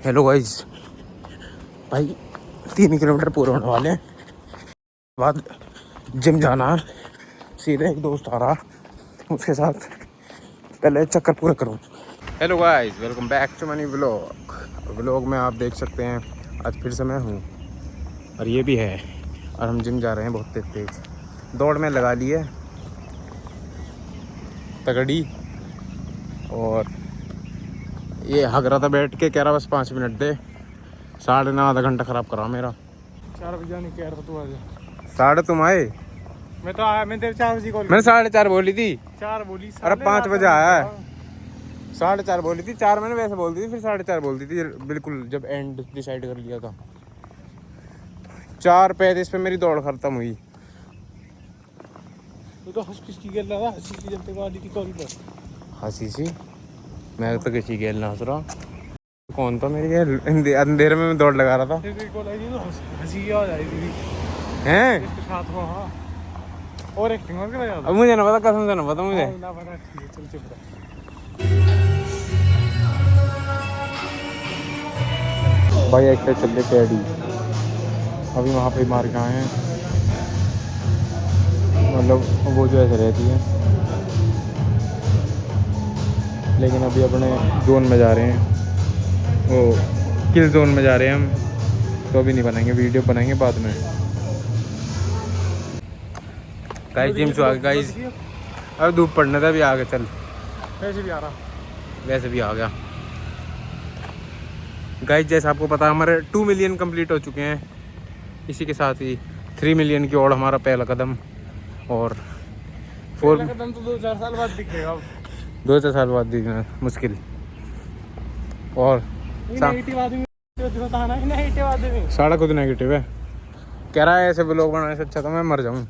Hello guys, भाई 3 kilometre पूरे होने वाले हैं। बाद जिम जाना है। सीधे एक दोस्त आ रहा, उसके साथ पहले चक्कर पूरा करूँ। Hello guys, welcome back to money vlog में आप देख सकते हैं आज फिर से मैं हूँ और ये भी है। और हम जिम जा रहे हैं बहुत तेज दौड़ में लगा ली है तगड़ी। और ये हग रहा था बैठ के, कह रहा बस 5 मिनट दे। 9.5 आधा घंटा ख़राब करा मेरा। 4 बजे नहीं कह रहा तू आज। 4:30 तुम आए? मैं तो आया, मैं तेरे 4 बजे कॉल। मैंने 4:30 बोली थी। 4 बोली। अरे 5 बजे आया है। 4:30 बोली थी, 4 मैंने वैसे बोल दी थी, फिर 4:30 बोल दी थी बिल्कुल जब एंड डिसाइड कर लिया था। 4:35 पे मेरी दौड़ खत्म हुई। तू तो हंस किसकी खेल रहा था? हंसी की जब तक वाली की कॉल पर हंसी सी? मैं तो किसी खेल ना हंस रहा। कौन था मेरी अंधेरे में मैं दौड़ लगा रहा था। तेरी कॉल आई थी तो हंसी की आवाज आई थी हैं? इसके साथ हो। हाँ, और एक्टिंग और क्या अब मुझे ना पता, कसम से ना पता मुझे। ना पता। ठीक है, चल चुप रह। भाई एक्सरसाइज चल रही पैडी, अभी वहाँ पे मार के आए हैं। मतलब वो जो ऐसे रहती है, लेकिन अभी अपने जोन में जा रहे हैं, वो किल जोन में जा रहे हैं हम। तो अभी नहीं बनाएंगे, वीडियो बनाएंगे बाद में। गाइस जिम से आ गए गाइस। अब धूप पड़ने था, अभी आ गए। चल वैसे भी आ रहा। वैसे भी आ गया। गाइस जैसे आपको पता है हमारे 2 मिलियन कंप्लीट हो चुके हैं। इसी के साथ ही 3 मिलियन की ओर हमारा पहला कदम। और 4 कदम तो 2-4 साल बाद दिखेगा अब। 2-4 साल बाद दिखना मुश्किल। और नेगेटिव आदमी बताना है, नेगेटिव आदमी सारा कुछ नेगेटिव है। कह रहा है ऐसे व्लॉग बनाने से अच्छा तो मैं मर जाऊँ।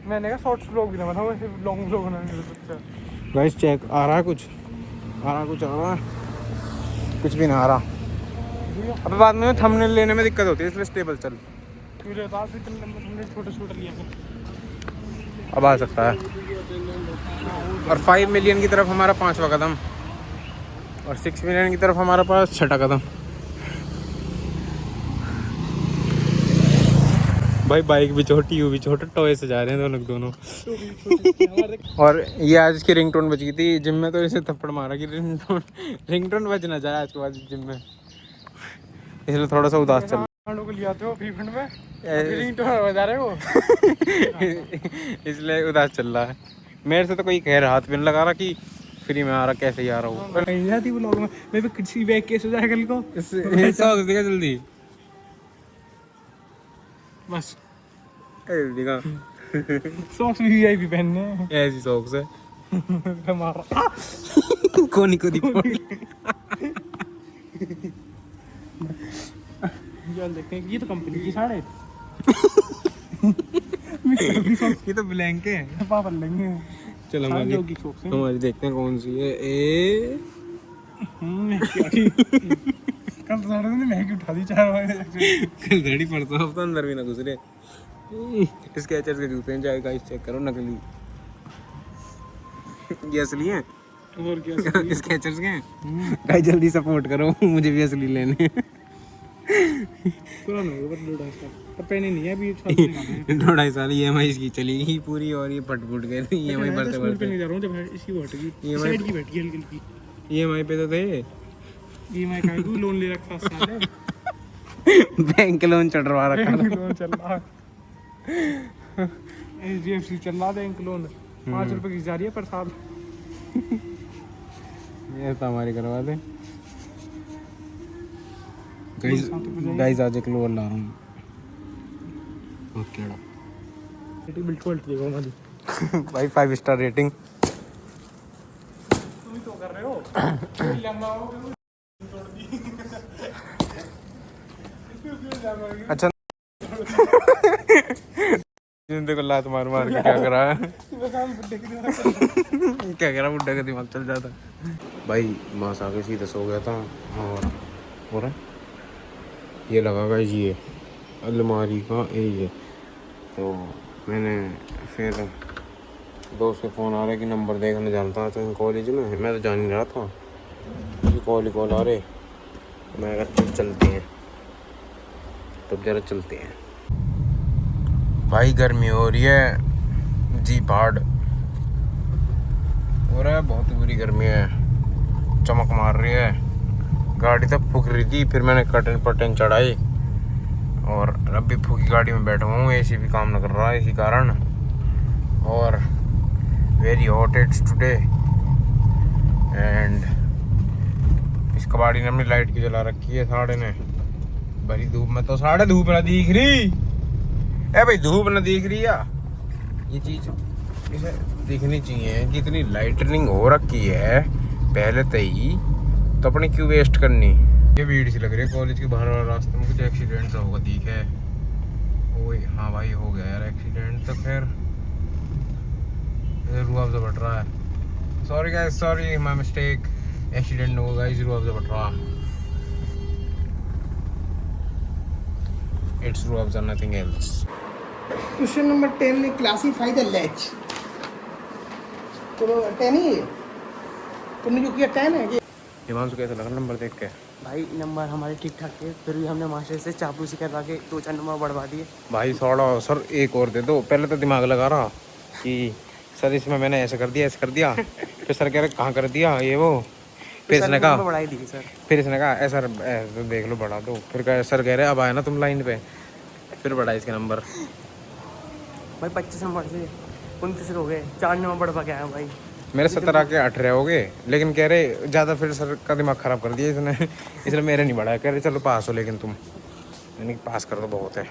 मैंने कहा शॉर्ट्स व्लॉग भी ना बनाओ, ऐसे लॉन्ग व्लॉग बनाने से अच्छा। गाइस चेक आ रहा है, कुछ आ रहा, कुछ आ रहा है, कुछ भी ना आ रहा। अब बाद में थंबनेल लेने में दिक्कत होती है, इसलिए स्टेबल चल। छोटे छोटे लिया अब आ सकता है। और 5 मिलियन की तरफ हमारा 5वां कदम, और 6 मिलियन की तरफ हमारा पास 6ठा कदम। भाई बाइक भी छोटी, यू भी छोटा, टॉय से जा रहे हैं दोनों। और ये आज इसकी रिंगटोन बज गई थी जिम में, तो इसे थप्पड़ मारा कि रिंगटोन बज ना जाए आज के बाद जिम में, इसलिए थोड़ा सा उदास चल को ले आते हो फ्री फंड में, रिंगटोन बजा रहे हो। इसलिए उदास चल रहा है। मेरे से तो कोई कह रहा, हाथ भी नहीं लगा रहा कि फ्री में आ रहा, कैसे ही आ रहा हूँ। नहीं जाती व्लॉग में, मैं भी किसी बैग केस हो जाए कल को। सॉक्स दिखा जल्दी, बस जल्दी का। सॉक्स भी वीआईपी पहनने हैं। ऐसी सॉक्स है। हमारा कोनी को दी चल देखते हैं, ये तो कंपनी की साड़े ये तो ब्लैंक है। पापा लेंगे। चलो हमारी देखते हैं कौन सी है। कल साड़े ने महंगी उठा दी 4 बजे। कल घड़ी पड़ता, अब तो अंदर भी ना घुस रहे। स्केचर्स के जूते हैं, जाए गाइस चेक करो, नकली। ये असली हैं और क्या स्केचर्स के हैं। गाइस जल्दी सपोर्ट करो, मुझे भी असली लेने। पुराना होगा पर 2.5 साल, पर पहने नहीं है अभी। 2.5 साल EMI इसकी चलेगी पूरी, और ये फट फुट गए EMI भरते पे भरते। नहीं जा रहा हूँ, जब इसकी वो हटेगी, साइड की बैठ गई हल्की हल्की। EMI पे तो थे। ईएमआई का तू लोन ले रखा साले। बैंक लोन चढ़वा रखा था। लोन चल रहा है, HDFC चल रहा बैंक लोन। 5 रुपए की जा रही है पर साल। ये तो हमारी करवा दे। गाइस आज एक लोअर ला रहा हूँ, बहुत केड़ा। रेटिंग बिल्कुल ठीक है हमारी। भाई 5 स्टार रेटिंग। तुम ही तो कर रहे हो। लंबा हो अच्छा देखो लात मार मार के क्या करा है। क्या करा, बुड्ढे का दिमाग चल जाता। भाई मांस आके सीधा सो गया था। और ये लगा गया ये अलमारी का ये। तो मैंने फिर दोस्त के फ़ोन आ रहे कि नंबर देखने जानता था तो कॉलेज में, मैं तो जान नहीं रहा था कि कॉल आ रहे। मैं अगर चलते हैं तो जरा चलते हैं भाई। गर्मी हो रही है जी पार्ड हो रहा है, बहुत बुरी गर्मी है, चमक मार रही है। गाड़ी तब फूक रही थी, फिर मैंने कर्टन पर्टन चढ़ाई और अब भी फूकी गाड़ी में बैठा हूँ। एसी भी काम न कर रहा है इसी कारण। और very hot it's today and इस कबाड़ी ने अपनी लाइट की जला रखी है साढ़े ने। भरी धूप में तो साढ़े धूप ना दिख रही है भाई, धूप ना दिख रही है। ये चीज इसे दिखनी चाहिए, जितनी लाइटनिंग हो रखी है पहले से ही, तो अपनी क्यों वेस्ट करनी। ये भीड़ सी लग रही है कॉलेज के बाहर वाले रास्ते में, कुछ एक्सीडेंट सा होगा दिख है। ओए हाँ भाई हो गया यार एक्सीडेंट। तो खैर रुआवजा बढ़ रहा है। Sorry guys, sorry my mistake. Accident होगा गाइस, रुआवजा बढ़ रहा। इट्स रुआवजा, नथिंग एल्स। क्वेश्चन नंबर 10 ने क्लासीफाई द लेच। तो 10 ही है, तुमने जो किया 10 है ये। हिमांशु कैसा लगा नंबर देख के? भाई नंबर हमारे ठीक ठाक थे, फिर भी हमने मास्टर से चापलूसी करवा के 2-4 नंबर बढ़वा दिए। भाई थोड़ा सर एक और दे दो। पहले तो दिमाग लगा रहा कि सर इसमें मैंने ऐसे कर दिया, ऐसे कर दिया। फिर सर कह रहे कहाँ कर दिया ये वो। फिर इसने कहा बढ़ाई दी सर। फिर इसने कहा ऐसा तो देख लो बढ़ा दो। फिर सर कह रहे अब आए ना तुम लाइन पे, फिर बढ़ा इसके नंबर। भाई 25 नंबर से 29 हो गए, 4 नंबर बढ़वा के आया भाई। मेरे 17 के 18 हो गए, लेकिन कह रहे ज़्यादा, फिर सर का दिमाग ख़राब कर दिया इसने। इसलिए मेरे नहीं बढ़ाया। कह रहे चलो पास हो, लेकिन तुम यानी पास कर दो बहुत है।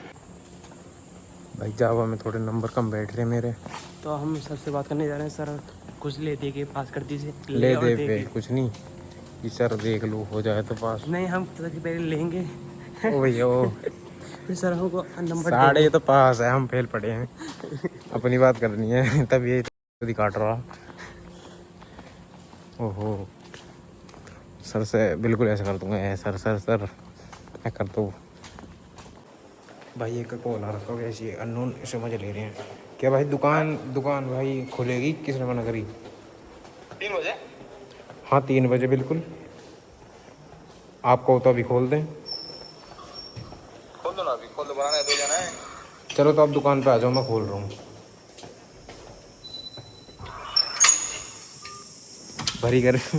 भाई जावा में थोड़े नंबर कम बैठ रहे मेरे। तो हम सर से बात करने जा रहे हैं। सर कुछ ले दे के पास कर दीजिए। ले और दे पे कुछ नहीं कि सर देख लो हो जाए तो पास। नहीं, हम सबसे पहले लेंगे ओ भैया ओ फिर सर हमको नंबर साढ़े ये तो पास है, हम फेल पड़े हैं। अपनी बात करनी है तब ये काट रहा। ओहो सर से बिल्कुल ऐसा कर दूंगा। सर सर सर मैं कर दो। भाई एक कॉल आ रखा है, ऐसी अननोन समझ ले रहे हैं क्या? भाई दुकान भाई खुलेगी, किसने मना करी? 3 बजे। हाँ 3 बजे बिल्कुल। आपको तो अभी खोल दें? खोल दो ना, अभी खोल दो, बनाना है 2 जाना है। चलो तो आप दुकान पे आ जाओ, मैं खोल रहा हूँ। भरी गर्मी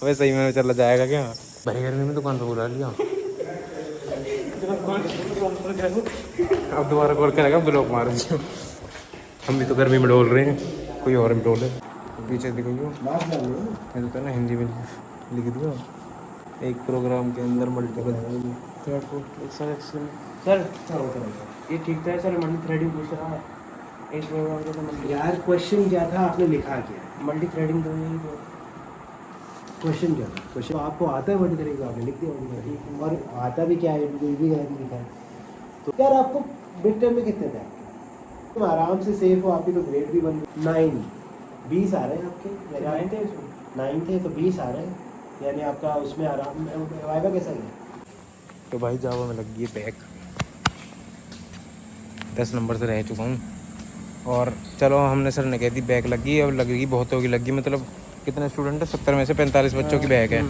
अबे सही में चला जाएगा क्या? भरी गर्मी में दुकान पे बुला लिया। अब दोबारा कॉल करेगा, ब्लॉक मार दियो। हम भी तो गर्मी में डोल रहे हैं, कोई और भी डोले। पीछे दिखो ये तो ना हिंदी में लिख दिया, एक प्रोग्राम के अंदर मल्टीपल। सर सर ये ठीक था सर। मल्टी थ्रेडिंग पूछ रहा है एक प्रोग्राम का। तो यार क्वेश्चन क्या था, आपने लिखा क्या? मल्टी थ्रेडिंग तो नहीं तो क्वेश्चन क्या था? क्वेश्चन आपको आता है वर्ड करेगा, आपने लिख दिया वर्ड करेगा। और आता भी क्या है, कोई भी गलत लिखा है तो यार आपको मिड टर्म में कितने थे आपके? तुम आराम से सेफ हो, आपकी तो ग्रेड भी बन 9 20 आ रहे हैं आपके। 9 थे इसमें, 9 थे तो 20 आ रहे हैं, यानी आपका उसमें आराम में। वाइवा कैसा गया? तो भाई जावा में लग गई बैक, 10 नंबर से रह चुका हूँ। और चलो हमने सर ने कह दी बैक लग गई, अब लगेगी बहुत होगी। लग गई मतलब कितने स्टूडेंट है? 70 में से 45 बच्चों की बैक है।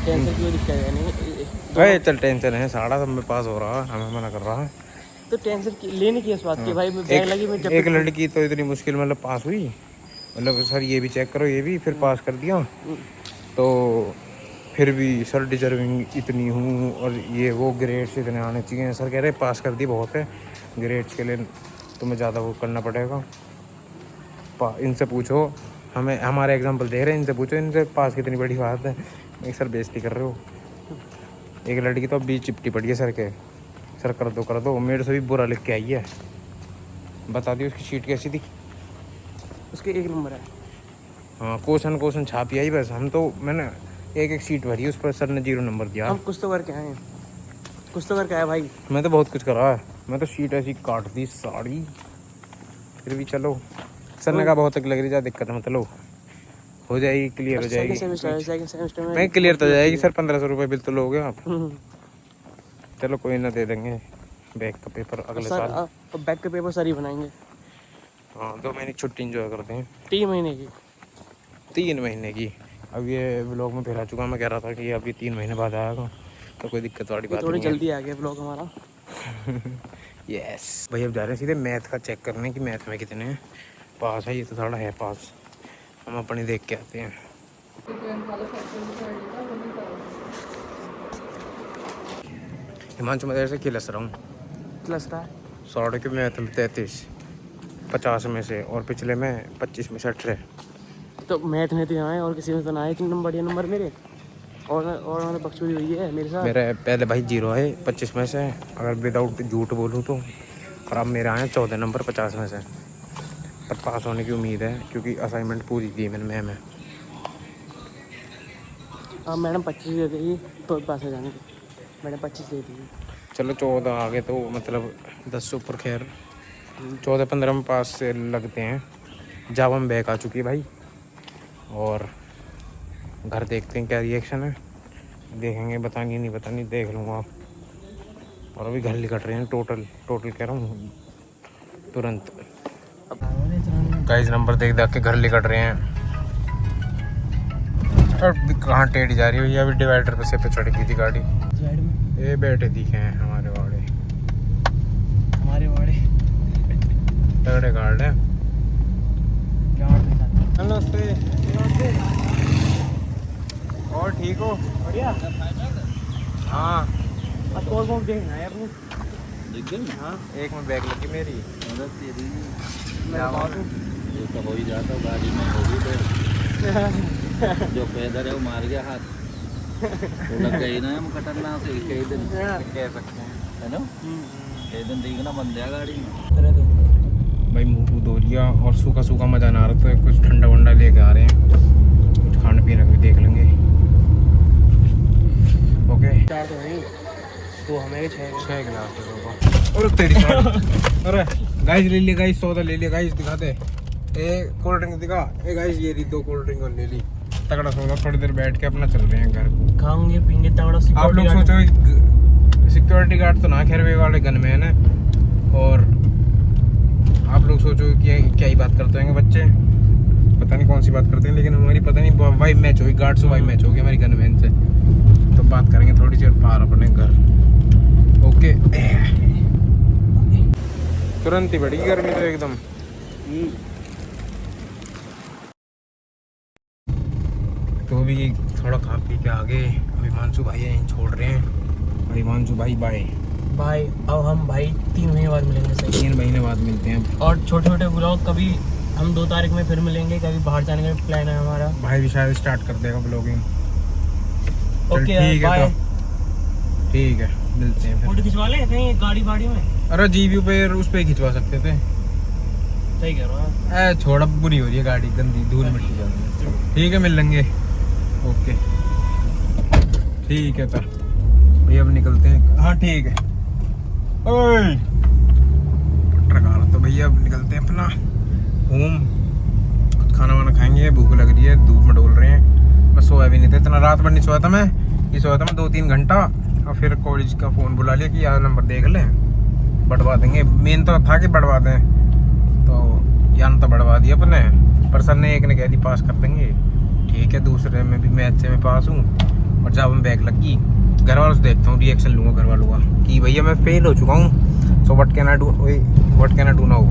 कैंसर की दिक्कत है नहीं। अरे चल टेंशन है, सारा सब में पास हो रहा है, हमें मना कर रहा है। तो टेंशन लेने की इस बात की भाई, बैग लगी मैं जब एक लड़की तो इतनी मुश्किल मतलब पास हुई, मतलब सर ये भी चेक करो, ये भी फिर पास कर दिया। तो फिर भी सर डिजर्विंग इतनी हूँ और ये वो ग्रेड्स इतने आने चाहिए। सर कह रहे पास कर दी बहुत है, ग्रेड्स के लिए तुम्हें ज़्यादा वो करना पड़ेगा। इनसे पूछो, हमें हमारे एग्जाम्पल दे रहे हैं, इनसे पूछो इनसे पास कितनी बड़ी बात है। एक सर बेइज्जती कर रहे हो। एक लड़की तो अभी चिपटी पड़ी है सर के, सर कर दो। मेरे से भी बुरा लिख के आई है। बता दी उसकी शीट कैसी थी? उसके 1 नंबर है। हाँ क्वेश्चन छापी आई बस। हम तो मैंने एक शीट भरी, उस पर सर ने 0 नंबर दिया। हम कुछ तो करके आए हैं, कुछ तो करके आए भाई। मैं तो बहुत कुछ करा है, मैं तो शीट ऐसी काट दी साड़ी। फिर भी चलो सर ने कहा बहुत तक लग रही है, दिक्कत मत लो, हो जाएगी, क्लियर हो जाएगी। सेकंड सेमेस्टर में नहीं क्लियर तो जाएगी सर। 1500 रुपये बिल तो लोगे आप। चलो कोई ना, दे देंगे बैक का पेपर अगले साल। अब बैक का पेपर सर ही बनाएंगे। हाँ 2 महीने की छुट्टी इंजॉय करते हैं। 3 महीने की। 3 महीने की अब ये व्लॉग में फिर आ चुका। मैं कह रहा था कि अभी 3 महीने बाद आएगा तो कोई दिक्कत वाली बात थोड़ी नहीं है। जल्दी आ गया ब्लॉग हमारा। यस भाई, अब जा रहे हैं सीधे मैथ का चेक करने कि मैथ में कितने पास है। ये तो थोड़ा है पास, हम अपनी देख के आते हैं। हिमांशु मैं से खिलस रहा हूँ। क्लस का 100 के मैथ में 33, 50 में से, और पिछले में 25 में से 18। तो मैथ में तो यहाँ है और किसी में तो ना है 3 नंबर बढ़िया नंबर मेरे। और मैंने बकचोदी हुई है मेरे साथ। मेरे पहले भाई 0 है 25 में से, अगर विदाउट झूठ बोलूँ तो। और अब मेरे आए 14 नंबर 50 में से। पर पास होने की उम्मीद है क्योंकि असाइनमेंट पूरी दी मैंने मैम है। हाँ मैडम 25 दे देगी तो पास हो जाने के। मैडम 25 दे देगी। चलो 14 आ गए तो मतलब 10 से ऊपर, खैर 14-15 में पास से लगते हैं। जावा में बैक आ चुकी है भाई, और घर देखते हैं क्या रिएक्शन है। देखेंगे, बतानी नहीं बतानी देख लूँगा। और अभी घर निकट रहे हैं टोटल कह रहा हूँ तुरंत। गाइस नंबर देख देख के घर निकट रहे हैं। और कहाँ टेढ़ी जा रही है भैया, अभी डिवाइडर पे चढ़ गई थी गाड़ी। ये बैठे दिखे हैं हमारे वाड़े तगड़े गार्ड है। नमस्ते। और ठीक हो? बढ़िया। हाँ अब और देखना है अपने। हाँ, एक में बैग लगी मेरी। ये तो हो ही जाता गाड़ी में होगी तो जो पैदल है वो मार गया हाथ। वो लग गई ना हम कटरना से कई दिन कह सकते हैं, है ना। कई दिन देखना बंद है गाड़ी में। भाई मुँह धो लिया और सूखा सूखा मजा ना आ रहा तो कुछ ठंडा वंडा लेके आ रहे हैं, कुछ खाने पीने का भी देख लेंगे। ओके 4 तो नहीं, तो हमें 6 गिलास दे दो। और तेरी अरे गाइस ले लिए गाइस, सौदा ले लिया गाइस, दिखाते। ए कोल्ड ड्रिंक दिखा। ए गाइस ये 2 कोल्ड ड्रिंक और ले ली। तगड़ा सौदा। थोड़ी देर बैठ के अपना चल रहे हैं घर को। खाएंगे पीएंगे तगड़ा। आप लोग सोचो सिक्योरिटी गार्ड तो ना, खैर वे वाले गनमैन है। और आप लोग सोचो कि क्या ही बात करते होंगे बच्चे, पता नहीं कौन सी बात करते हैं, लेकिन हमारी पता नहीं वाइब मैच होगी, गार्ड से वाइब मैच होगी हमारी गनमैन से। तो बात करेंगे थोड़ी सी और पार अपने घर। ओके तुरंत ही बढ़ी गर्मी तो एकदम। तो अभी थोड़ा खा पी के आगे अभी हिमांशु भाई यहीं छोड़ रहे हैं। और हिमांशु भाई बाय भाई। अब हम भाई 3 महीने बाद मिलेंगे। सही 3 महीने बाद मिलते हैं। और छोटे छोटे ब्लॉग कभी हम 2 तारीख में फिर मिलेंगे। कभी बाहर जाने का प्लान है हमारा। भाई भी शायद स्टार्ट कर देगा ब्लॉगिंग। ओके ठीक है बाय। तो ठीक है, मिलते हैं फोटो फिर। खिंचवा ले कहीं गाड़ी में। अरे जीवी पे उस पे खिंचवा सकते थे। सही कह रहा हूँ। छोड़ा बुरी हो रही है गाड़ी, गंदी धूल मिट्टी जा रही है। ठीक है मिल लेंगे। ओके ठीक है तो भैया अब निकलते हैं। हाँ ठीक है। ओए ट्रक आ रहा तो भैया अब निकलते हैं अपना होम। कुछ खाना वाना खाएंगे, भूख लग रही है, धूप में डोल रहे हैं। मैं सोया भी नहीं था, इतना रात भर नहीं सोया था मैं। ये सोया था मैं 2-3 घंटा, और फिर कॉलेज का फ़ोन बुला लिया कि यार नंबर देख लें, बढ़वा देंगे। मेन तो था कि बढ़वा दें, तो यान तो बढ़वा दिया अपने। पर सर ने एक ने कह दी पास कर देंगे। ठीक है, दूसरे में भी मैथ से मैं पास हूँ, और जब हम बैक लगी घर वालों से देखता हूँ, रिएक्शन लूँगा घर वालों का कि भैया मैं फेल हो चुका हूँ। So what can I do now.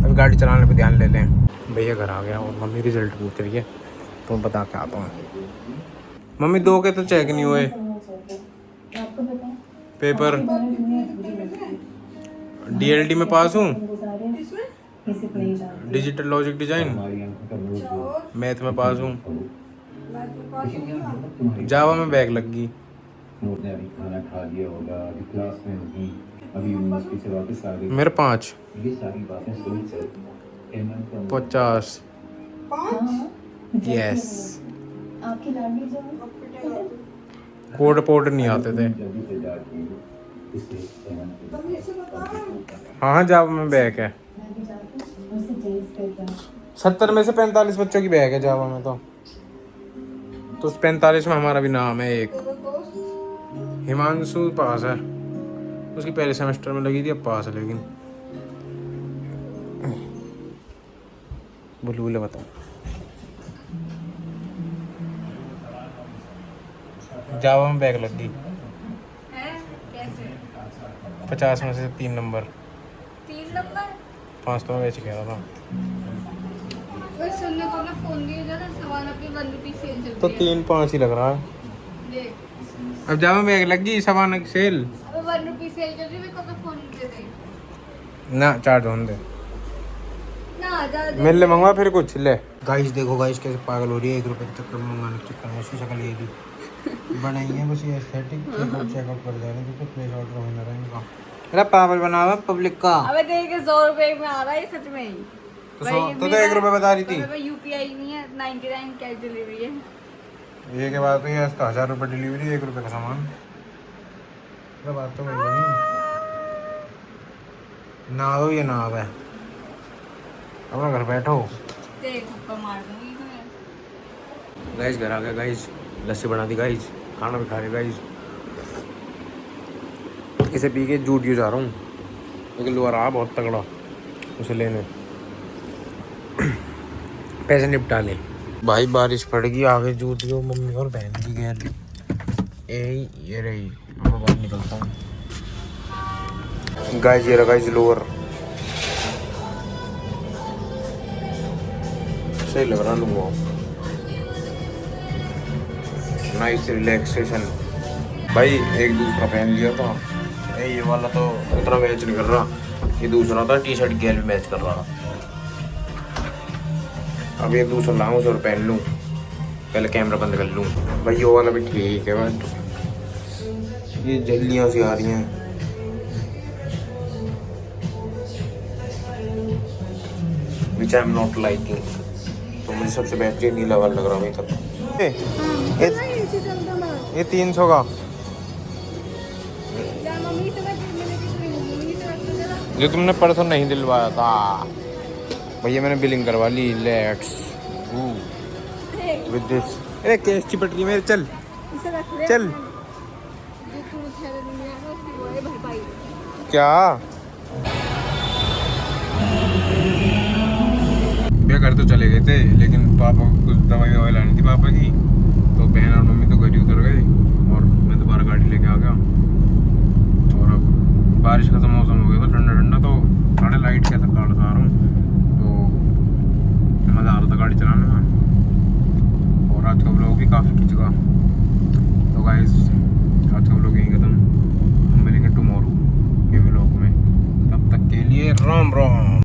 अभी गाड़ी चलाने पे ध्यान ले लें। भैया घर आ गया और मम्मी रिजल्ट पूछ रही है, तो मैं बता के आता हूँ। मम्मी 2 के तो चेक नहीं हुए पेपर। DLD में पास हूँ, डिजिटल लॉजिक डिजाइन, मैथ में पास हूँ, जावा में बैक लग गई। खाना खा लिया होगा, अभी क्लास में होगी, अभी यूनिवर्सिटी से वापस आ गई। मेरे 5 ये सारी बातें सोच कर 50 यस। आपकी लाडली जो है कोड पोड नहीं आते थे। जल्दी से जाके इसे हाँ जावा में बैक है। मैं भी जाती हूँ उससे टेस्ट करता हूँ। 70 में से 45 बच्चों की बैक है जावा में। तो उस 45 में हमारा भी नाम है एक। हिमांशु पास है, उसकी पहले सेमेस्टर में लगी थी, अब पास है। लेकिन बुलबुल बताओ जावा में बैग लग गई है कैसे 50 में से 3 नंबर 3 नंबर 5 तो मैं बेच गया था। कोई सुनने को ना फोन दिया जा रहा सामान अपनी 1 रुपीस सेल चल तो रही है 3-5 ही लग रहा है। देख अब जावा में बैग लग गई सामान की सेल अब 1 रुपीस सेल चल रही है मेरे को तो फोन दे दे ना चार्ज होने दे ना आजा मेरे लिए मंगवा फिर कुछ ले। गाइस देखो गाइस कैसे पागल हो रही है 1 रुपए के चक्कर में मंगाने के चक्कर में ऐसी शक्ल ये भी बनाई है बस ये एस्थेटिक चेकआउट कर जाने तो प्लेस ऑर्डर होने रहा है इनका। अरे पागल बना हुआ पब्लिक का। अबे देख 100 रुपए में आ रहा है सच में ही तो 1 रुपए बता रही थी। यूपीआई नहीं है 99 कैश डिलीवरी है ये के बाद तो ये 1000 रुपए डिलीवरी 1 रुपए का सामान। अरे बात तो वही बनी ना हो ये ना आवे अपना घर बैठो। देख थप्पड़ मार दूंगी तुम्हें। गाइस घर आ गया गाइस लस्सी बना दी गाइस खाना भी खा रहे गाइस। इसे पी के जूडियो जा रहा हूँ क्योंकि लो रहा बहुत तगड़ा उसे लेने पैसे निपटा ले। भाई बारिश पड़ गई आगे जूडियो मम्मी और बहन की गैलरी ये रही। अब मैं बाहर निकलता हूँ गाइस ये रहा गाइस लोअर सही लग रहा लूँगा नाइस रिलैक्सेशन। भाई एक दूसरा पहन लिया था ये वाला तो उतना मैच नहीं कर रहा ये दूसरा था टी शर्ट गेल भी मैच कर रहा। अब ये दूसरा लाऊं और पहन लूँ पहले कैमरा बंद कर लूँ। भाई ये वाला भी ठीक है बट ये जल्दियाँ सी आ रही हैं विच आई एम नॉट लाइकिंग। तो मुझे सबसे बेहतरीन नीला वाला लग रहा है मेकअप। ये 300 का जो तुमने परसों नहीं दिलवाया था भैया मैंने बिलिंग करवा ली। Let's with this. अरे केस चिपट रही मेरे चल चल क्या भैया घर तो चले गए थे लेकिन पापा को कुछ दवाई ववाई लानी थी पापा की तो बहन और मम्मी तो घर ही उतर गए और मैं दोबारा गाड़ी लेके आ गया। और अब बारिश का तो मौसम हो गया था ठंडा ठंडा तो साढ़े लाइट कैसा काट आ रहा हूँ तो मज़ा आ रहा था गाड़ी चलाने में। और आज का व्लॉग भी काफ़ी खिंच गया। तो गाइस आज का व्लॉग यहीं खत्म। हम मिलेंगे टुमारो के व्लॉग में तब तक के लिए राम राम।